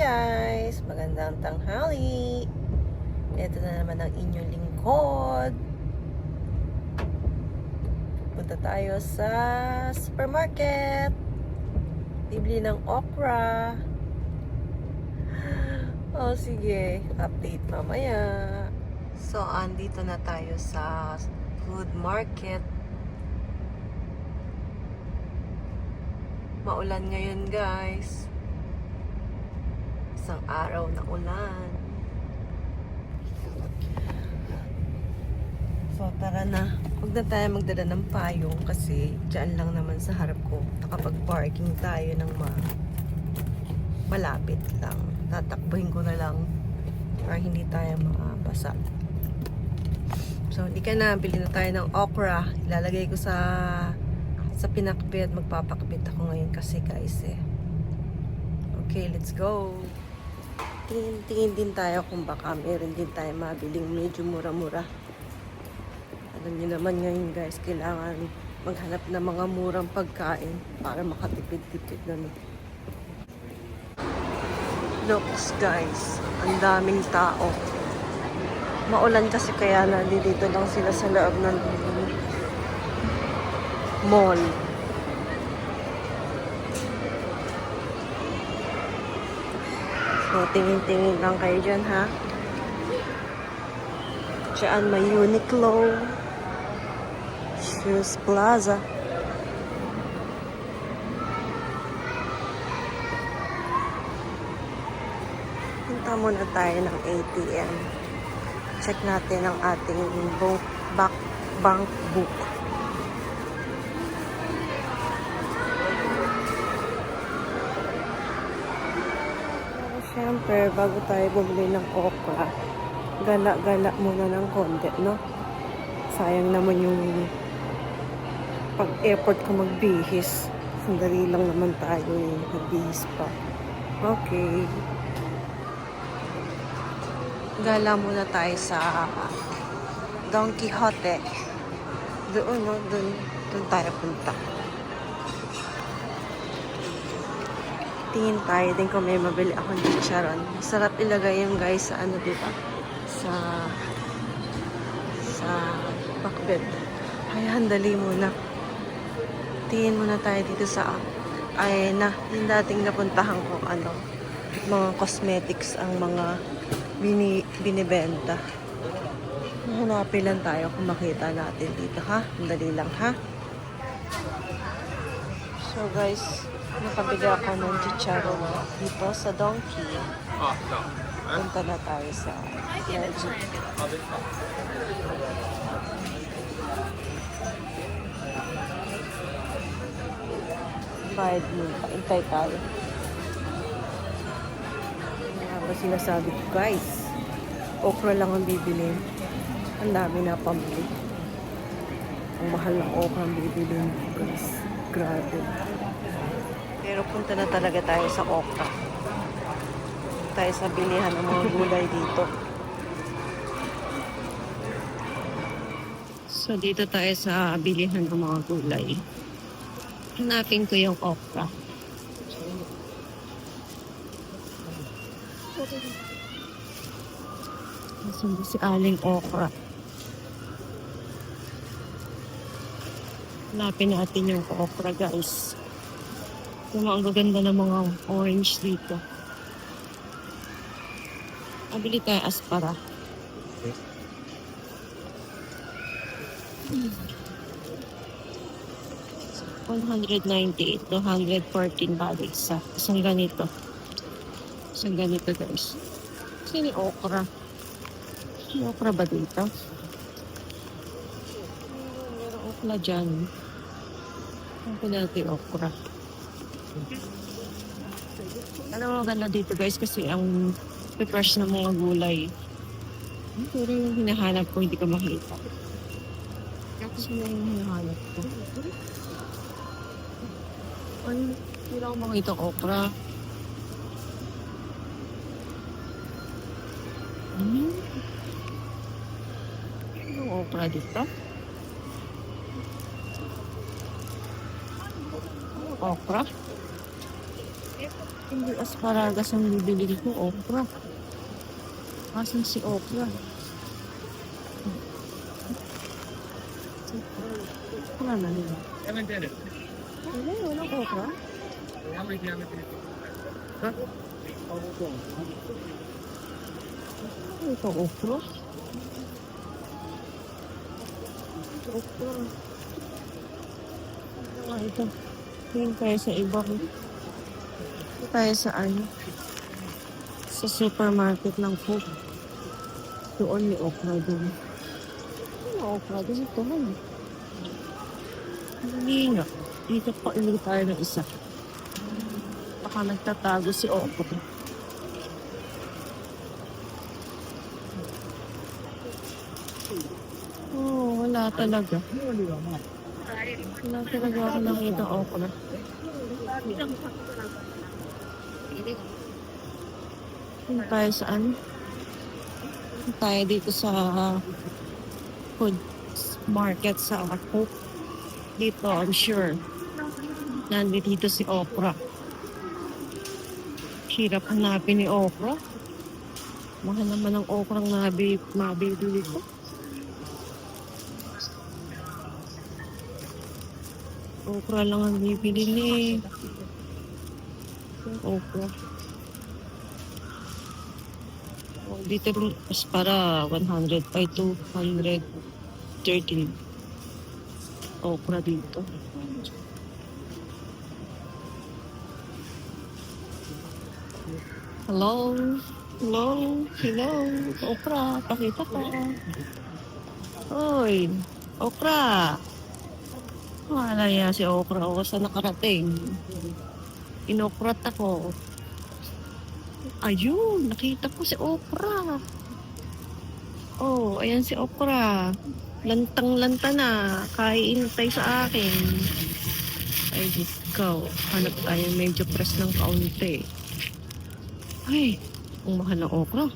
guys! Magandang tanghali! Ito na naman ang inyong lingkod. Punta tayo sa supermarket. Bibili ng okra. Oh, sige. Update mamaya. So, andito na tayo sa food market. Maulan ngayon, guys. Isang araw na ulan. So, tara na. Huwag na tayo magdala ng payong kasi dyan lang naman sa harap ko. Nakapag-parking tayo ng malapit lang. Tatakbuhin ko na lang para hindi tayo mabasa. So, hindi ka na. Bili na tayo ng okra. Ilalagay ko sa pinakbit. Magpapakbit ako ngayon kasi guys eh. Okay, let's go. Tingin din tayo kung baka meron din tayo mabiling medyo mura-mura. Alam niyo naman ngayon guys, kailangan maghanap ng mga murang pagkain para makatipid-tipid naman. Looks guys, ang daming tao. Maulan kasi kaya nandito lang sila sa loob ng mall. So, tingin-tingin lang kayo dyan, ha? Diyan may Uniqlo, Shoes Plaza. Punta muna tayo ng ATM. Check natin ang ating bank book. Siyempre, bago tayo bumili ng okra, gala-gala muna ng konti, no? Sayang naman yung pag-effort ko magbihis. Sandali lang naman tayo nagbihis pa. Okay. Gala muna tayo sa Don Quixote. Doon, no? Doon tayo punta. Tingin tayo din kung may mabili akong chicharon. Sarap ilagay yung guys sa ano, diba? Sa pakbet. Ay, handali muna. Tingin muna tayo dito sa yung dating napuntahan ko, mga cosmetics ang mga binibenta. Hanapin lang tayo kung makita natin dito, ha? Handali lang, ha? So, guys, nakabili ako ng chicharon dito sa Donkey. Punta na tayo sa Legit. Bayad mo. Paintay tayo. Ano ba sinasabi ko, guys? Okra lang ang bibilin. Ang dami na pambili. Ang mahal ng okra ang bibilin, guys. Grabe. Pero punta na talaga tayo sa okra. Tayo sa bilihan ng mga gulay dito. So, dito tayo sa bilihan ng mga gulay. Hanapin ko yung okra. Nasundo si Aling Okra. Hanapin natin yung okra, guys. Yung ang gaganda ng mga orange dito. Abili tayo aspara. $198 to $114 sa isang ganito. Isang ganito, guys. Sino yung okra? May okra ba dito? Meron okra dyan. Ano natin okra? Alam mo maganda dito, guys, kasi ang fresh ng mga gulay. Pero yung hinahanap ko, hindi ko makita. Kasi yung hinahanap ko. Ay, hindi ako makita okra. Yung okra dito? Okra? Hindi asparagas ang bibili ko, okra. Asan si okra? Okra na nila. Wala, walang okra. Ha? Ito, okra. Okra. Ito. Tingin tayo sa iba. Ito tayo sa ano? Sa supermarket ng food. Doon may okra doon. Ano okra? Doon ito man. Hindi nga. Dito pa ulit tayo ng isa. Baka nagtatago si okra. Oh, wala talaga. Wala talaga ako nakita okra. Hindi tayo sa ano? Hindi tayo dito sa food market sa Hope. Dito, I'm sure. Nandito si okra. Hirap hanapin ni okra. Mahal naman ang okrang mabibili ko. Okra lang ang bibili ni okra. Oh, dito rin mas para 100 ay 213 okra dito. Hello? Hello? Hello? Okra, pakita ka. Hoy, okra. Wala yan si okra o sa nakarating. Inokrat ako. Ayun, nakita ko si okra. Oh, ayan si okra. Lantang-lanta na. Kaintay sa akin. Ay, ikaw. Hanap tayo medyo press ng kaunti. Ay, ang mahal ng okra.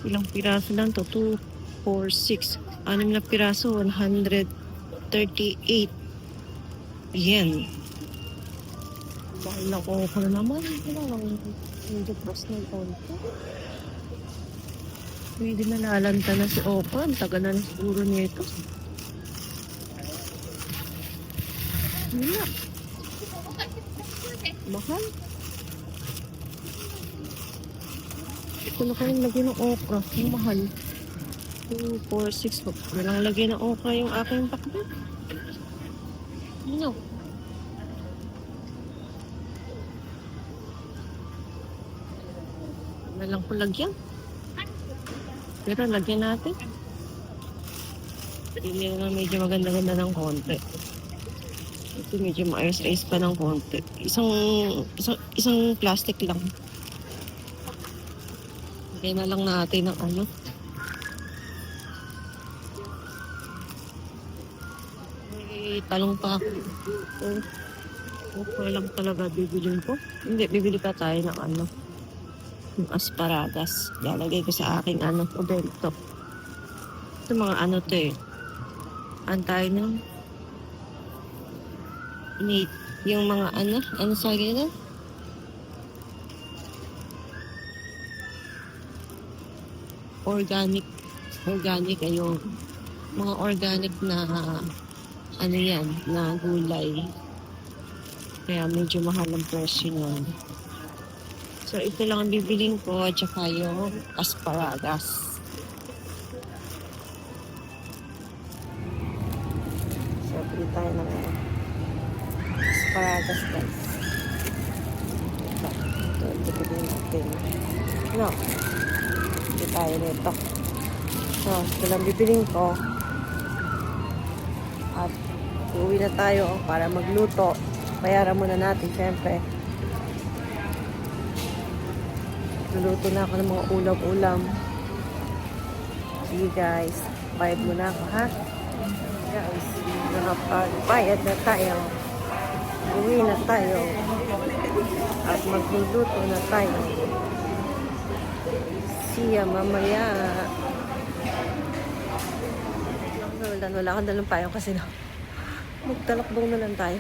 Ilang piraso lang to? 2, 4, 6. 6 na piraso, 138 yen. Mahal ng okra naman. Walang medyo press ng kaunti. Pwede na lalanta na si okra. Ang taga na siguro niya ito. Wala. Mahal. Ito na kayong lagyan ng okra. Ang mahal. 2, 4, 6. Walang lagyan ng okra yung aking pakbet. Ano? Wala lang po lagyan. Pero lagyan natin. Hindi na medyo maganda-ganda ng konti. Ito medyo maayos-ayos pa ng konti. Isang plastic lang. Lagyan na lang natin ng ano. May talong pa ako. Okay lang talaga bibilin ko. Hindi, bibili pa tayo ng ano. Yung asparagas. Lalagay ko sa aking ano, obento. Ito mga ano to eh. Antay ng yung mga ano sa ganyan? Organic ay yung mga organic na ano yan, na gulay. Kaya medyo mahal ang presyo nun. So, ito lang ang bibiling ko at saka yung asparagas. So, bili tayo ng asparagas, guys. Ito bibilin natin. No. Bili tayo nito. So, ito lang bibiling ko. At uuwi na tayo para magluto. Bayaran muna natin, syempre. Luluto na ako ng mga ulam-ulam. Sige guys, bayad muna ako ha. Guys, nakapagbayad na tayo. Uwi na tayo. At magluluto na tayo. Siya mamaya. Wala akong dalang payong kasi magtalakbong na lang tayo.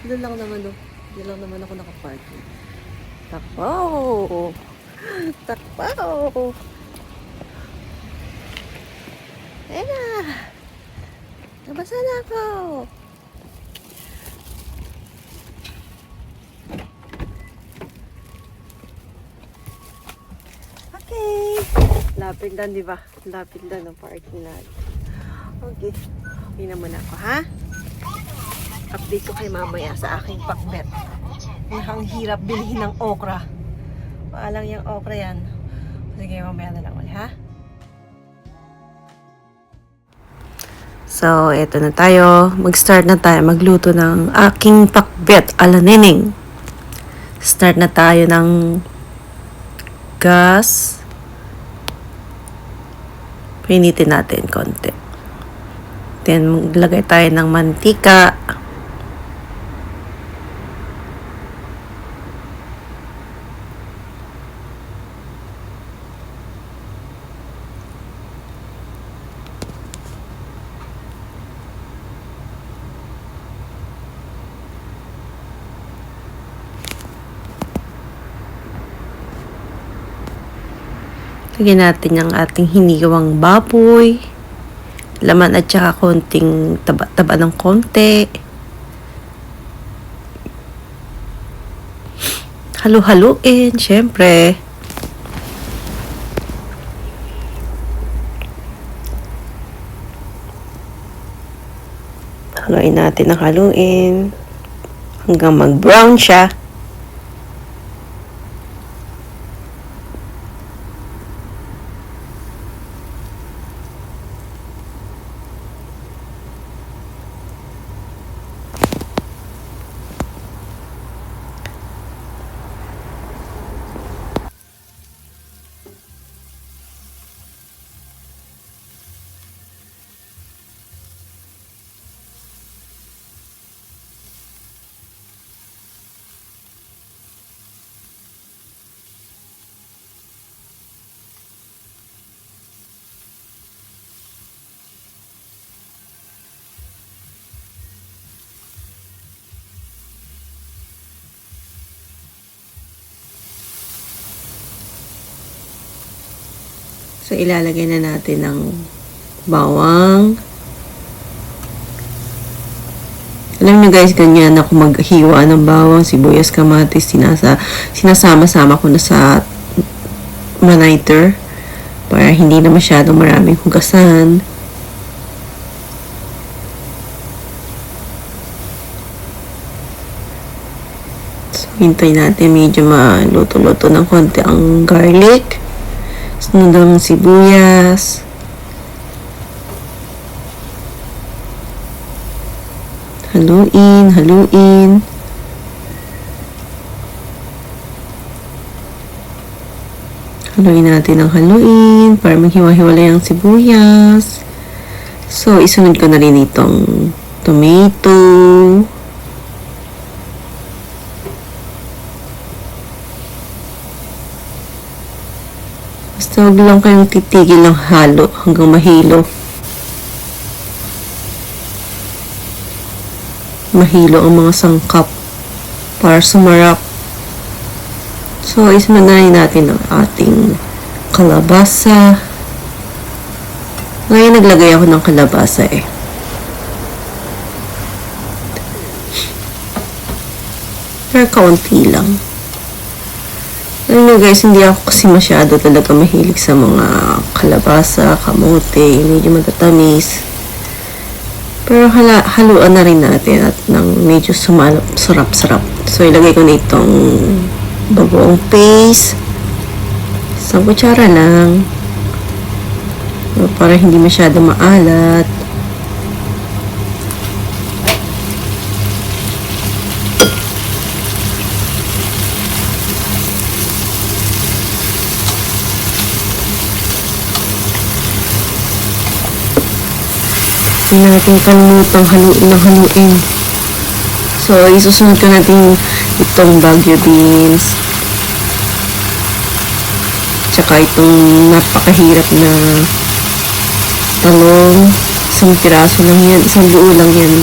Doon lang naman doon. Di lang naman ako nakaparking. Takbo! Takbo! Ayan na! Nabasa na ako! Okay! Lapit lang, di ba? Lapit lang ng parking natin. Okay. Okay naman ako, ha? Update ko kay mamaya sa aking pakbet. Ang hirap bilhin ng okra. Paalang yung okra yan. Sige, mamaya na lang ulit, ha? So, eto na tayo. Mag-start na tayo magluto ng aking pakbet ala neneng. Start na tayo ng gas. Pinitin natin konti. Then, maglagay tayo ng mantika. Lagyan natin yung ating hiniwang baboy. Laman at saka konting taba-taba ng konti. Halu-haluin, syempre. Haluin natin ng haluin. Hanggang mag-brown siya. So, ilalagay na natin ng bawang. Alam niyo guys, ganyan ako maghiwa ng bawang, sibuyas, kamatis, sinasama-sama ko na sa maniter para hindi na masyadong maraming hugasan. So, hintay natin medyo maluto-luto ng konti ang garlic. Sunod ang sibuyas. Haluin, haluin. Haluin natin ang haluin para maghiwa-hiwalay ang sibuyas. So, isunod ko na rin itong tomato. Basta huwag lang kayong titigil ng halo hanggang mahilo. Mahilo ang mga sangkap para sumarap. So, isunod na rin natin ang ating kalabasa. Ngayon, naglagay ako ng kalabasa eh. Pero kaunti lang. Alam nyo guys, hindi ako kasi masyado talaga mahilig sa mga kalabasa, kamote, medyo matatamis. Pero haluan na rin natin at nang medyo sarap-sarap. So, ilagay ko na itong bagoong paste. Isang kutsara lang. Para hindi masyado maalat. Hindi natin kalimutang haluin ng haluin. So, isusunod ko natin itong Baguio beans. Tsaka itong napakahirap na talong. Isang piraso lang yan. Isang buo lang yan.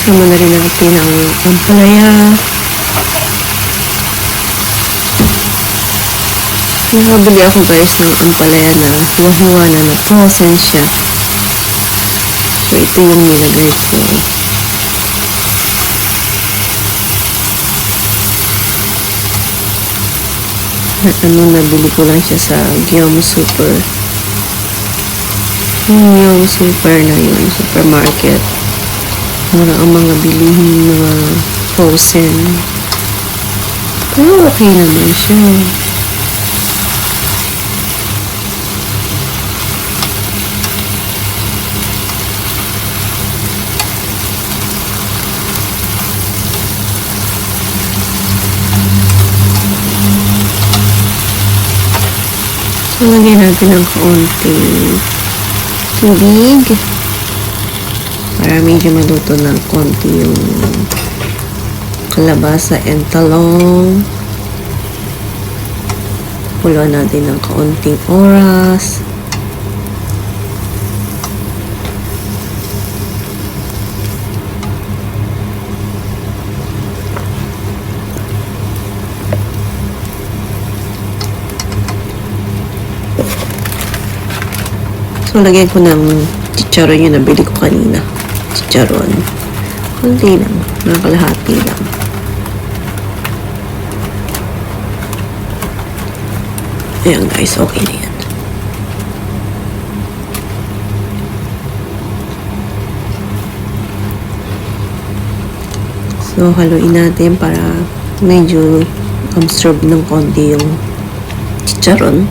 Sama na rin natin ang ampalaya. Nakabili ako guys ng ampalaya na hiwa-hiwa na frozen siya. So ito yung nilagay ko. Nabili ko lang siya sa Giom Super. Yung super na yun, supermarket. Mura ang mga bilihin, mga frozen. Pero okay naman siya. So, lagyan natin ng kaunting tubig para medyo maluto ng konti yung kalabasa and talong. Kuluan natin ng kaunting oras. So, lagyan ko ng chicharon yung nabili ko kanina. Chicharon. Kunti lang. Nakakalahati lang. Ayan guys, okay na yan. So, haluin natin para medyo absorb ng konti yung chicharon.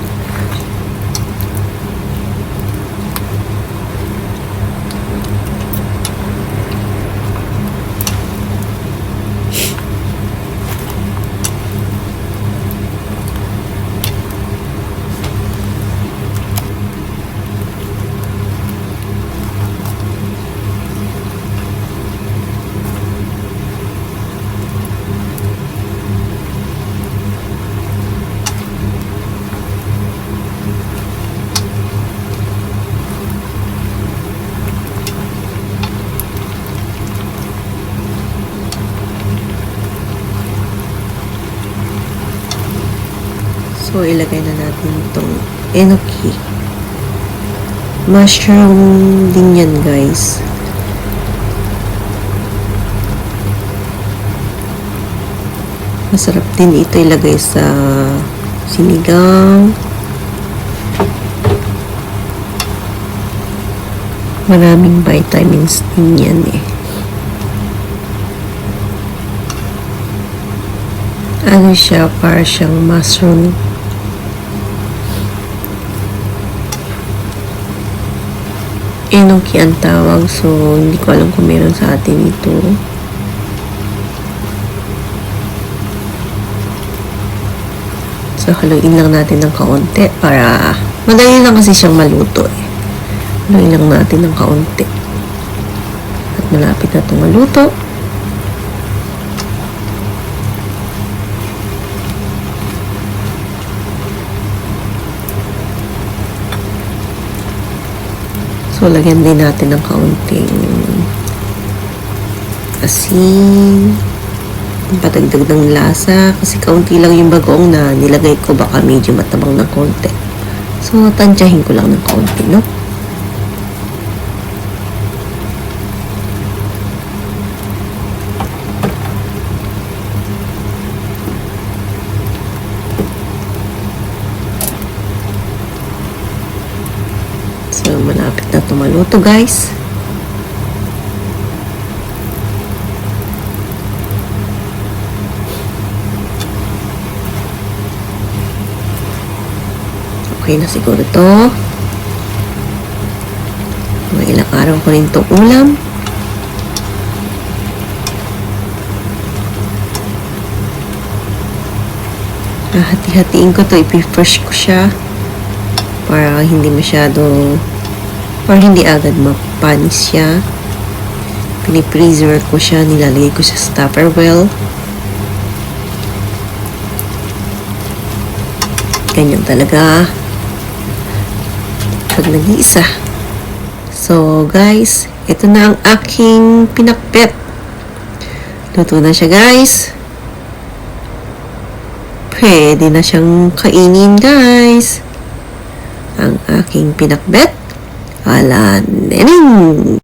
So, ilagay na natin itong enoki. Mushroom din yan, guys. Masarap din ito ilagay sa sinigang. Maraming vitamins din yan eh. Ano siya, para siyang mushroom. Enoki ang tawag, so hindi ko alam kung meron sa atin ito. So, haluin lang natin ng kaunti para madali lang kasi siyang maluto eh. Haluin lang natin ng kaunti. At malapit na itong maluto. So, lagyan din natin ng kaunting asin. Patagdag ng lasa. Kasi kaunti lang yung bagoong na nilagay ko. Baka medyo matabang ng kaunti. So, tansyahin ko lang ng kaunti, no? So, malapit na ito maluto, guys. Okay na siguro ito. Mga ilang araw ko rin itong ulam. Hati-hatiin ko ito. I-fresh ko siya. Para hindi masyado, para hindi agad mapanis siya. Pinipreserve ko siya, nilalagay ko sa Tupperware. Ganyan talaga pag nag-iisa. So guys, ito na ang aking pinakpet Luto na siya, guys. Pwede na siyang kainin, guys. Ang aking pinakbet ala Neneng.